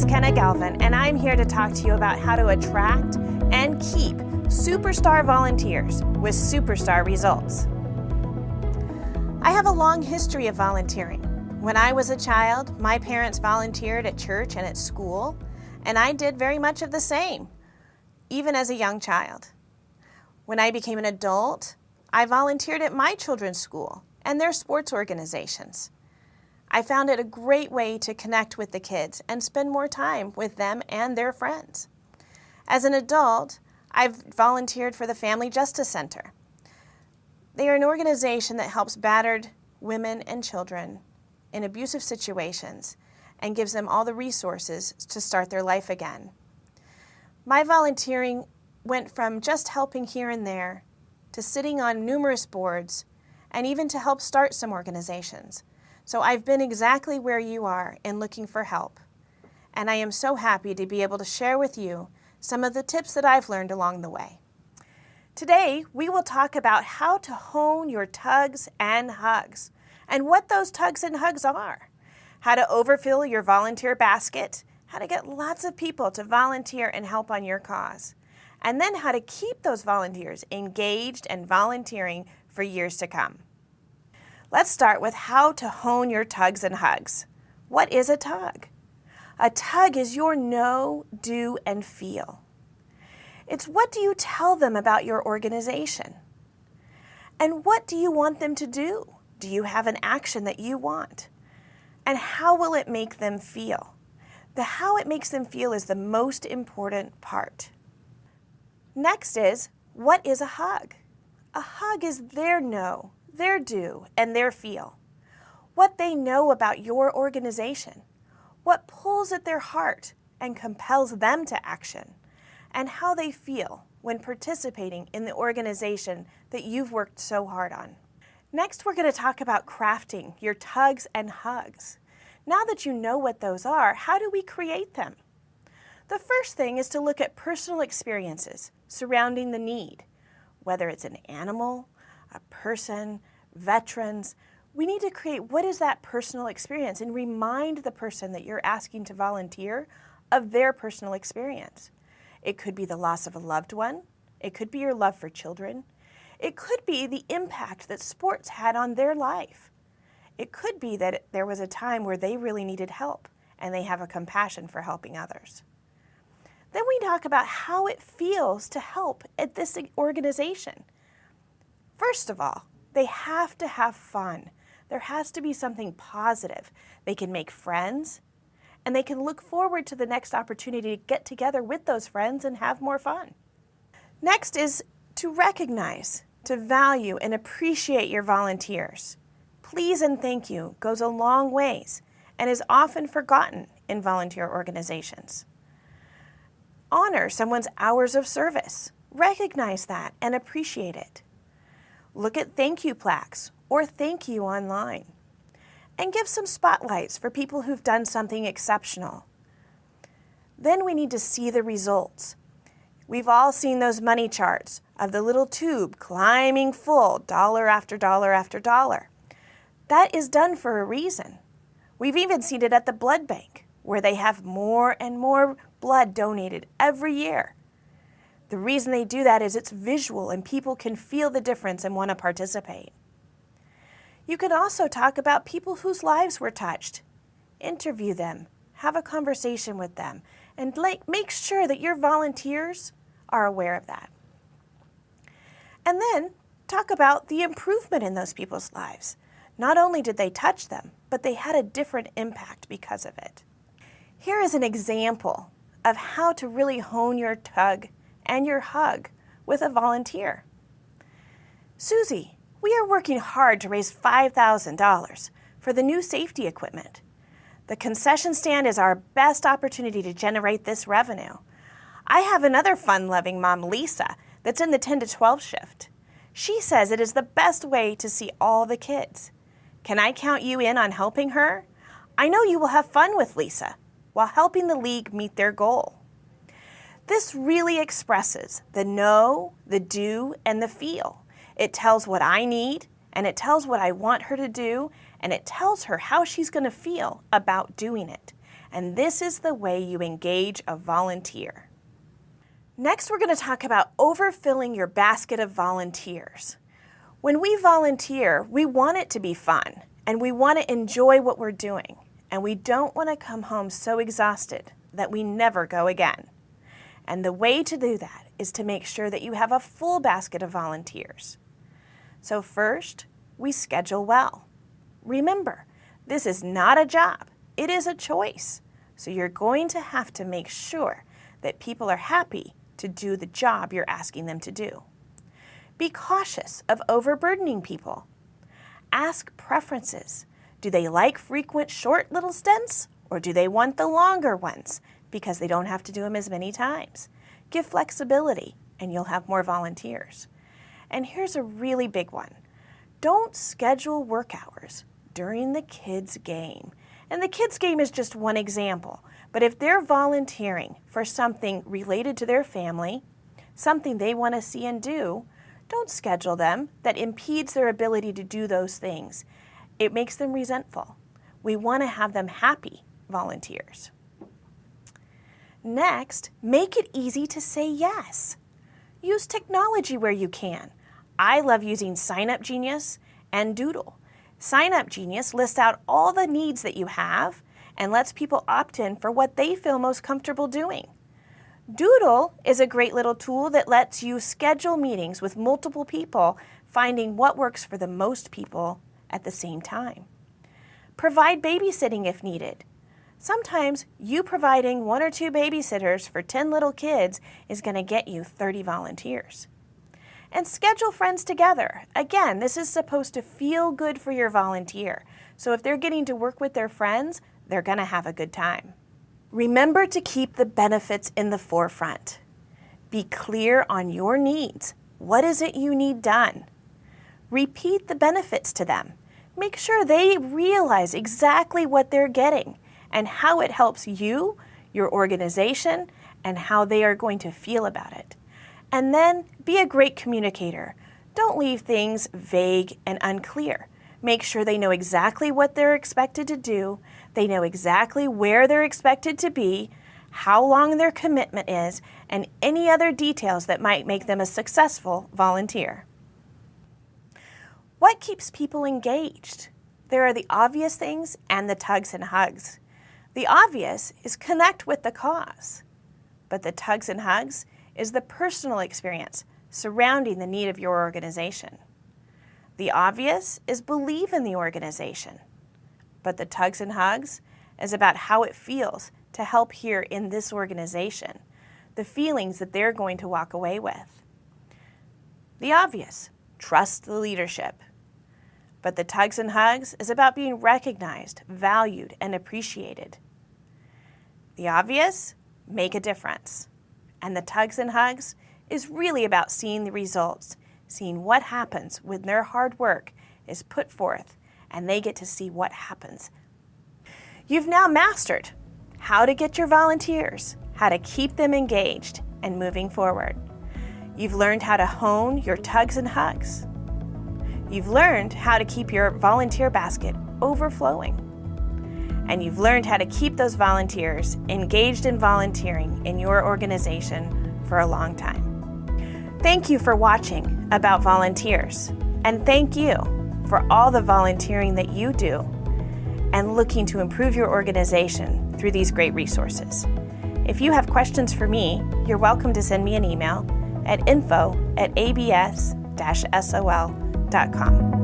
is Galvan, and I'm here to talk to you about how to attract and keep superstar volunteers with superstar results. I have a long history of volunteering. When I was a child, my parents volunteered at church and at school, and I did very much of the same, even as a young child. When I became an adult, I volunteered at my children's school and their sports organizations. I found it a great way to connect with the kids and spend more time with them and their friends. As an adult, I've volunteered for the Family Justice Center. They are an organization that helps battered women and children in abusive situations and gives them all the resources to start their life again. My volunteering went from just helping here and there to sitting on numerous boards and even to help start some organizations. So I've been exactly where you are in looking for help. And I am so happy to be able to share with you some of the tips that I've learned along the way. Today, we will talk about how to hone your tugs and hugs and what those tugs and hugs are, how to overfill your volunteer basket, how to get lots of people to volunteer and help on your cause, and then how to keep those volunteers engaged and volunteering for years to come. Let's start with how to hone your tugs and hugs. What is a tug? A tug is your know, do, and feel. It's what do you tell them about your organization? And what do you want them to do? Do you have an action that you want? And how will it make them feel? The how it makes them feel is the most important part. Next is, what is a hug? A hug is their know, their do, and their feel. What they know about your organization, what pulls at their heart and compels them to action, and how they feel when participating in the organization that you've worked so hard on. Next, we're going to talk about crafting your tugs and hugs. Now that you know what those are, how do we create them? The first thing is to look at personal experiences surrounding the need, whether it's an animal, a person, veterans. We need to create what is that personal experience and remind the person that you're asking to volunteer of their personal experience. It could be the loss of a loved one. It could be your love for children. It could be the impact that sports had on their life. It could be that there was a time where they really needed help and they have a compassion for helping others. Then we talk about how it feels to help at this organization. First of all, they have to have fun. There has to be something positive. They can make friends, and they can look forward to the next opportunity to get together with those friends and have more fun. Next is to recognize, to value, and appreciate your volunteers. Please and thank you goes a long ways and is often forgotten in volunteer organizations. Honor someone's hours of service. Recognize that and appreciate it. Look at thank you plaques or thank you online. And give some spotlights for people who've done something exceptional. Then we need to see the results. We've all seen those money charts of the little tube climbing full, dollar after dollar after dollar. That is done for a reason. We've even seen it at the blood bank, where they have more and more blood donated every year. The reason they do that is it's visual and people can feel the difference and want to participate. You can also talk about people whose lives were touched. Interview them, have a conversation with them, and make sure that your volunteers are aware of that. And then talk about the improvement in those people's lives. Not only did they touch them, but they had a different impact because of it. Here is an example of how to really hone your tug and your hug with a volunteer. Susie, we are working hard to raise $5,000 for the new safety equipment. The concession stand is our best opportunity to generate this revenue. I have another fun-loving mom, Lisa, that's in the 10 to 12 shift. She says it is the best way to see all the kids. Can I count you in on helping her? I know you will have fun with Lisa while helping the league meet their goal. This really expresses the know, the do, and the feel. It tells what I need, and it tells what I want her to do, and it tells her how she's going to feel about doing it. and this is the way you engage a volunteer. Next, we're going to talk about overfilling your basket of volunteers. When we volunteer, we want it to be fun, and we want to enjoy what we're doing, and we don't want to come home so exhausted that we never go again. And the way to do that is to make sure that you have a full basket of volunteers. So first, we schedule well. Remember, this is not a job, it is a choice. So you're going to have to make sure that people are happy to do the job you're asking them to do. Be cautious of overburdening people. Ask preferences. Do they like frequent short little stints, or do they want the longer ones because they don't have to do them as many times? Give flexibility and you'll have more volunteers. And here's a really big one. Don't schedule work hours during the kids' game. And the kids' game is just one example, but if they're volunteering for something related to their family, something they want to see and do, don't schedule them that impedes their ability to do those things. It makes them resentful. We want to have them happy volunteers. Next, make it easy to say yes. Use technology where you can. I love using Sign Up Genius and Doodle. Sign Up Genius lists out all the needs that you have and lets people opt in for what they feel most comfortable doing. Doodle is a great little tool that lets you schedule meetings with multiple people, finding what works for the most people at the same time. Provide babysitting if needed. Sometimes you providing 1 or 2 babysitters for 10 little kids is going to get you 30 volunteers. And schedule friends together. Again, this is supposed to feel good for your volunteer. So if they're getting to work with their friends, they're going to have a good time. Remember to keep the benefits in the forefront. Be clear on your needs. What is it you need done? Repeat the benefits to them. Make sure they realize exactly what they're getting and how it helps you, your organization, and how they are going to feel about it. And then be a great communicator. Don't leave things vague and unclear. Make sure they know exactly what they're expected to do, they know exactly where they're expected to be, how long their commitment is, and any other details that might make them a successful volunteer. What keeps people engaged? There are the obvious things and the tugs and hugs. The obvious is connect with the cause, but the tugs and hugs is the personal experience surrounding the need of your organization. The obvious is believe in the organization, but the tugs and hugs is about how it feels to help here in this organization, the feelings that they're going to walk away with. The obvious, trust the leadership, but the tugs and hugs is about being recognized, valued, and appreciated. The obvious, make a difference. And the tugs and hugs is really about seeing the results, seeing what happens when their hard work is put forth and they get to see what happens. You've now mastered how to get your volunteers, how to keep them engaged and moving forward. You've learned how to hone your tugs and hugs. You've learned how to keep your volunteer basket overflowing. And you've learned how to keep those volunteers engaged in volunteering in your organization for a long time. Thank you for watching About Volunteers, and thank you for all the volunteering that you do and looking to improve your organization through these great resources. If you have questions for me, you're welcome to send me an email at info@abs-sol.com.